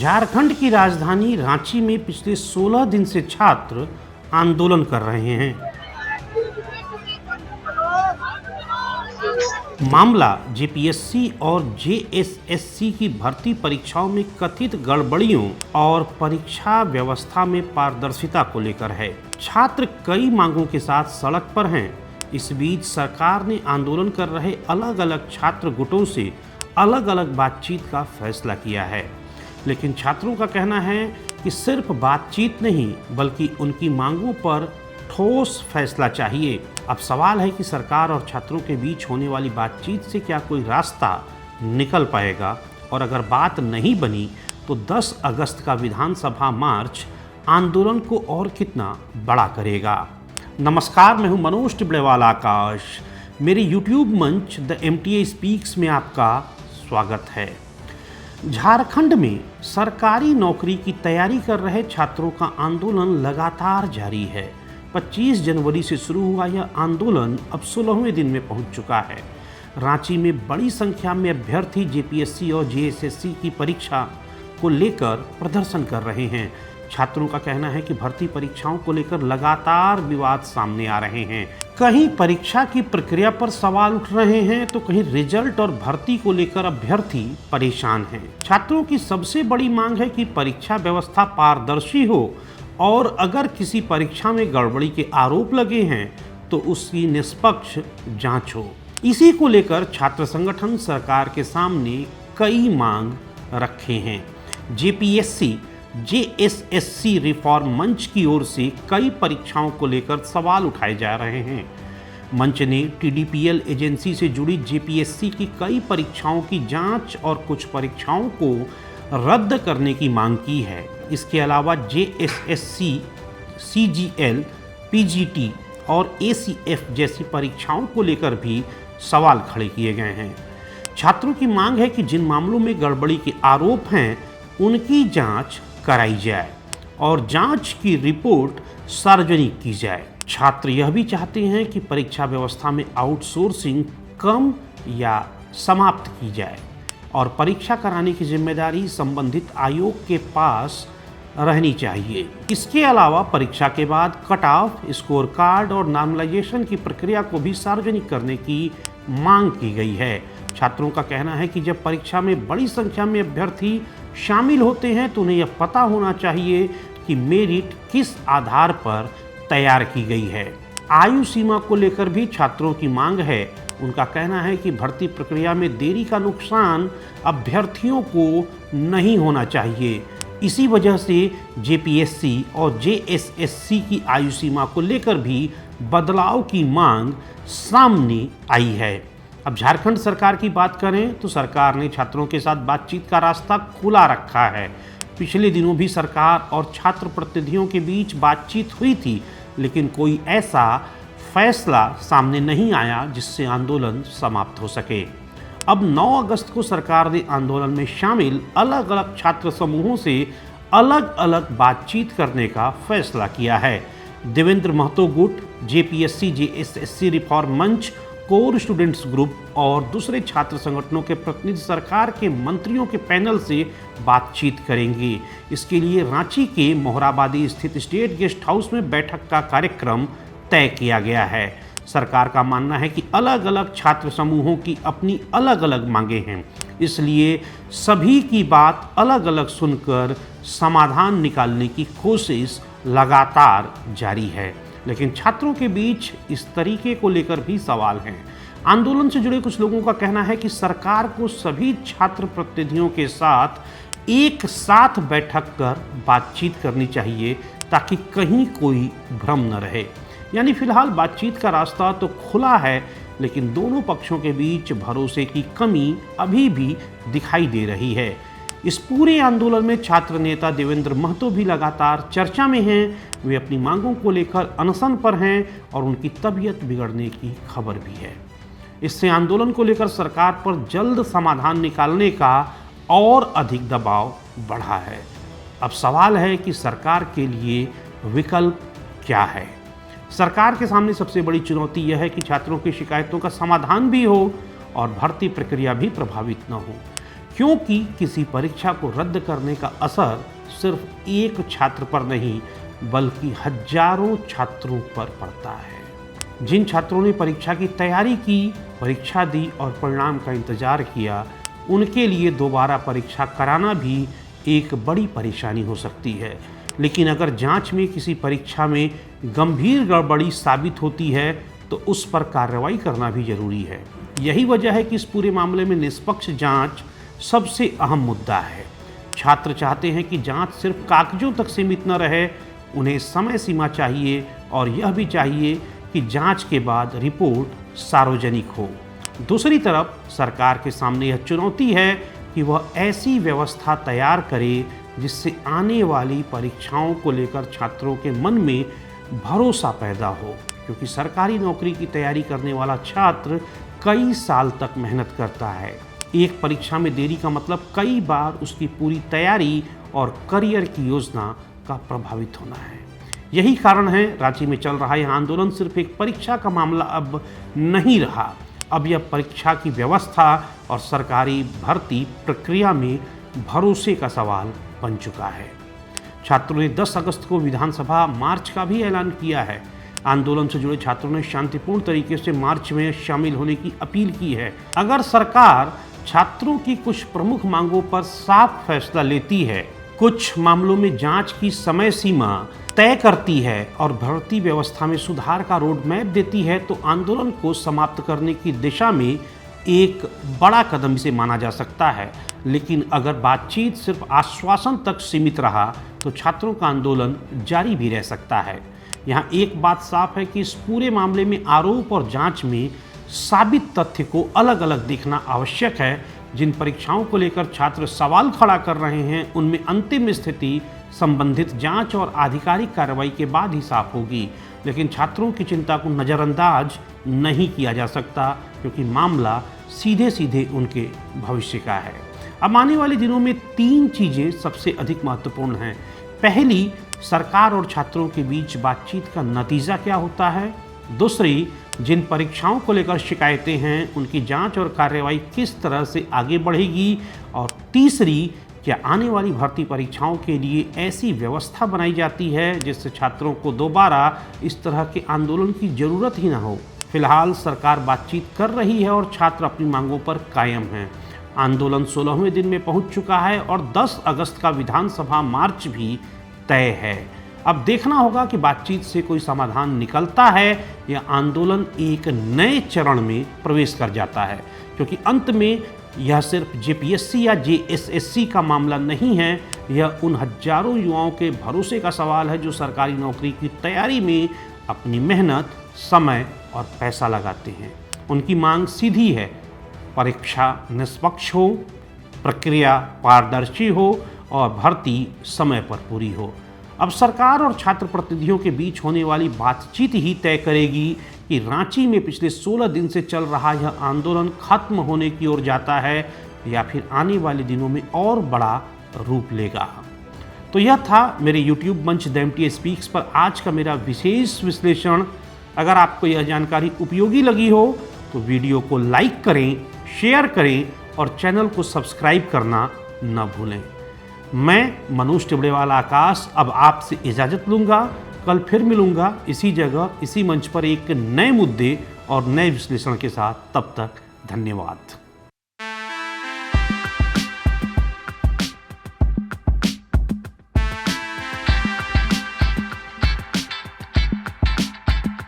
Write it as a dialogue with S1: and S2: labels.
S1: झारखंड की राजधानी रांची में पिछले 16 दिन से छात्र आंदोलन कर रहे हैं। मामला जेपीएससी और जेएसएससी की भर्ती परीक्षाओं में कथित गड़बड़ियों और परीक्षा व्यवस्था में पारदर्शिता को लेकर है। छात्र कई मांगों के साथ सड़क पर हैं। इस बीच सरकार ने आंदोलन कर रहे अलग अलग छात्र गुटों से अलग अलग बातचीत का फैसला किया है, लेकिन छात्रों का कहना है कि सिर्फ बातचीत नहीं बल्कि उनकी मांगों पर ठोस फैसला चाहिए। अब सवाल है कि सरकार और छात्रों के बीच होने वाली बातचीत से क्या कोई रास्ता निकल पाएगा, और अगर बात नहीं बनी तो 10 अगस्त का विधानसभा मार्च आंदोलन को और कितना बड़ा करेगा। नमस्कार, मैं हूं मनोज टिबड़ेवाल आकाश। मेरे यूट्यूब मंच द एमटीए स्पीक्स में आपका स्वागत है। झारखंड में सरकारी नौकरी की तैयारी कर रहे छात्रों का आंदोलन लगातार जारी है। 25 जनवरी से शुरू हुआ यह आंदोलन अब 16वें दिन में पहुंच चुका है। रांची में बड़ी संख्या में अभ्यर्थी जेपीएससी और जेएसएससी की परीक्षा को लेकर प्रदर्शन कर रहे हैं। छात्रों का कहना है कि भर्ती परीक्षाओं को लेकर लगातार विवाद सामने आ रहे हैं। कहीं परीक्षा की प्रक्रिया पर सवाल उठ रहे हैं तो कहीं रिजल्ट और भर्ती को लेकर अभ्यर्थी परेशान हैं। छात्रों की सबसे बड़ी मांग है कि परीक्षा व्यवस्था पारदर्शी हो और अगर किसी परीक्षा में गड़बड़ी के आरोप लगे हैं तो उसकी निष्पक्ष जांच हो। इसी को लेकर छात्र संगठन सरकार के सामने कई मांग रखे हैं। जेपीएससी जेएसएससी रिफॉर्म मंच की ओर से कई परीक्षाओं को लेकर सवाल उठाए जा रहे हैं। मंच ने टीडीपीएल एजेंसी से जुड़ी जेपीएससी की कई परीक्षाओं की जांच और कुछ परीक्षाओं को रद्द करने की मांग की है। इसके अलावा जेएसएससी, सीजीएल, पीजीटी और एसीएफ जैसी परीक्षाओं को लेकर भी सवाल खड़े किए गए हैं। छात्रों की मांग है कि जिन मामलों में गड़बड़ी के आरोप हैं उनकी जांच कराई जाए और जांच की रिपोर्ट सार्वजनिक की जाए। छात्र यह भी चाहते हैं कि परीक्षा व्यवस्था में आउटसोर्सिंग कम या समाप्त की जाए और परीक्षा कराने की जिम्मेदारी संबंधित आयोग के पास रहनी चाहिए। इसके अलावा परीक्षा के बाद कट ऑफ, स्कोर कार्ड और नॉर्मलाइजेशन की प्रक्रिया को भी सार्वजनिक करने की मांग की गई है। छात्रों का कहना है कि जब परीक्षा में बड़ी संख्या में अभ्यर्थी शामिल होते हैं तो उन्हें यह पता होना चाहिए कि मेरिट किस आधार पर तैयार की गई है। आयु सीमा को लेकर भी छात्रों की मांग है। उनका कहना है कि भर्ती प्रक्रिया में देरी का नुकसान अभ्यर्थियों को नहीं होना चाहिए। इसी वजह से जेपीएससी और जेएसएससी की आयु सीमा को लेकर भी बदलाव की मांग सामने आई है। अब झारखंड सरकार की बात करें तो सरकार ने छात्रों के साथ बातचीत का रास्ता खुला रखा है। पिछले दिनों भी सरकार और छात्र प्रतिनिधियों के बीच बातचीत हुई थी, लेकिन कोई ऐसा फैसला सामने नहीं आया जिससे आंदोलन समाप्त हो सके। अब 9 अगस्त को सरकार ने आंदोलन में शामिल अलग अलग छात्र समूहों से अलग अलग बातचीत करने का फैसला किया है। देवेंद्र महतो गुट, जेपीएससी जेएसएससी रिफॉर्म मंच, कोर स्टूडेंट्स ग्रुप और दूसरे छात्र संगठनों के प्रतिनिधि सरकार के मंत्रियों के पैनल से बातचीत करेंगे। इसके लिए रांची के मोहराबादी स्थित स्टेट गेस्ट हाउस में बैठक का कार्यक्रम तय किया गया है। सरकार का मानना है कि अलग अलग छात्र समूहों की अपनी अलग अलग मांगें हैं, इसलिए सभी की बात अलग अलग सुनकर समाधान निकालने की कोशिश लगातार जारी है। लेकिन छात्रों के बीच इस तरीके को लेकर भी सवाल हैं। आंदोलन से जुड़े कुछ लोगों का कहना है कि सरकार को सभी छात्र प्रतिनिधियों के साथ एक साथ बैठक कर बातचीत करनी चाहिए ताकि कहीं कोई भ्रम न रहे। यानी फिलहाल बातचीत का रास्ता तो खुला है, लेकिन दोनों पक्षों के बीच भरोसे की कमी अभी भी दिखाई दे रही है। इस पूरे आंदोलन में छात्र नेता देवेंद्र महतो भी लगातार चर्चा में हैं। वे अपनी मांगों को लेकर अनशन पर हैं और उनकी तबीयत बिगड़ने की खबर भी है। इससे आंदोलन को लेकर सरकार पर जल्द समाधान निकालने का और अधिक दबाव बढ़ा है। अब सवाल है कि सरकार के लिए विकल्प क्या है। सरकार के सामने सबसे बड़ी चुनौती यह है कि छात्रों की शिकायतों का समाधान भी हो और भर्ती प्रक्रिया भी प्रभावित न हो। क्योंकि किसी परीक्षा को रद्द करने का असर सिर्फ एक छात्र पर नहीं बल्कि हजारों छात्रों पर पड़ता है। जिन छात्रों ने परीक्षा की तैयारी की, परीक्षा दी और परिणाम का इंतजार किया, उनके लिए दोबारा परीक्षा कराना भी एक बड़ी परेशानी हो सकती है। लेकिन अगर जांच में किसी परीक्षा में गंभीर गड़बड़ी साबित होती है तो उस पर कार्रवाई करना भी जरूरी है। यही वजह है कि इस पूरे मामले में निष्पक्ष जांच सबसे अहम मुद्दा है। छात्र चाहते हैं कि जांच सिर्फ कागजों तक सीमित न रहे, उन्हें समय सीमा चाहिए और यह भी चाहिए कि जांच के बाद रिपोर्ट सार्वजनिक हो। दूसरी तरफ सरकार के सामने यह चुनौती है कि वह ऐसी व्यवस्था तैयार करे जिससे आने वाली परीक्षाओं को लेकर छात्रों के मन में भरोसा पैदा हो, क्योंकि सरकारी नौकरी की तैयारी करने वाला छात्र कई साल तक मेहनत करता है। एक परीक्षा में देरी का मतलब कई बार उसकी पूरी तैयारी और करियर की योजना का प्रभावित होना है। यही कारण है रांची में चल रहा यह आंदोलन सिर्फ एक परीक्षा का मामला अब नहीं रहा। अब यह परीक्षा की व्यवस्था और सरकारी भर्ती प्रक्रिया में भरोसे का सवाल बन चुका है। छात्रों ने 10 अगस्त को विधानसभा मार्च का भी ऐलान किया है। आंदोलन से जुड़े छात्रों ने शांतिपूर्ण तरीके से मार्च में शामिल होने की अपील की है। अगर सरकार छात्रों की कुछ प्रमुख मांगों पर साफ फैसला लेती है, कुछ मामलों में जांच की समय सीमा तय करती है और भर्ती व्यवस्था में सुधार का रोड मैप देती है तो आंदोलन को समाप्त करने की दिशा में एक बड़ा कदम इसे माना जा सकता है। लेकिन अगर बातचीत सिर्फ आश्वासन तक सीमित रहा तो छात्रों का आंदोलन जारी भी रह सकता है। यहाँ एक बात साफ है कि इस पूरे मामले में आरोप और जांच में साबित तथ्य को अलग अलग देखना आवश्यक है। जिन परीक्षाओं को लेकर छात्र सवाल खड़ा कर रहे हैं उनमें अंतिम स्थिति संबंधित जांच और आधिकारिक कार्रवाई के बाद ही साफ होगी। लेकिन छात्रों की चिंता को नज़रअंदाज नहीं किया जा सकता, क्योंकि मामला सीधे सीधे उनके भविष्य का है। अब आने वाले दिनों में 3 चीज़ें सबसे अधिक महत्वपूर्ण हैं। पहली, सरकार और छात्रों के बीच बातचीत का नतीजा क्या होता है। दूसरी, जिन परीक्षाओं को लेकर शिकायतें हैं उनकी जांच और कार्रवाई किस तरह से आगे बढ़ेगी। और तीसरी, क्या आने वाली भर्ती परीक्षाओं के लिए ऐसी व्यवस्था बनाई जाती है जिससे छात्रों को दोबारा इस तरह के आंदोलन की ज़रूरत ही ना हो। फिलहाल सरकार बातचीत कर रही है और छात्र अपनी मांगों पर कायम हैं। आंदोलन 16वें दिन में पहुंच चुका है और 10 अगस्त का विधानसभा मार्च भी तय है। अब देखना होगा कि बातचीत से कोई समाधान निकलता है या आंदोलन एक नए चरण में प्रवेश कर जाता है, क्योंकि अंत में यह सिर्फ जेपीएससी या जेएसएससी का मामला नहीं है, यह उन हजारों युवाओं के भरोसे का सवाल है जो सरकारी नौकरी की तैयारी में अपनी मेहनत, समय और पैसा लगाते हैं। उनकी मांग सीधी है, परीक्षा निष्पक्ष हो, प्रक्रिया पारदर्शी हो और भर्ती समय पर पूरी हो। अब सरकार और छात्र प्रतिनिधियों के बीच होने वाली बातचीत ही तय करेगी कि रांची में पिछले 16 दिन से चल रहा यह आंदोलन खत्म होने की ओर जाता है या फिर आने वाले दिनों में और बड़ा रूप लेगा। तो यह था मेरे YouTube मंच द एमटीए स्पीक्स पर आज का मेरा विशेष विश्लेषण। अगर आपको यह जानकारी उपयोगी लगी हो तो वीडियो को लाइक करें, शेयर करें और चैनल को सब्सक्राइब करना न भूलें। मैं मनोज टिबड़ेवाल आकाश अब आपसे इजाज़त लूँगा। कल फिर मिलूँगा इसी जगह, इसी मंच पर एक नए मुद्दे और नए विश्लेषण के साथ। तब तक धन्यवाद।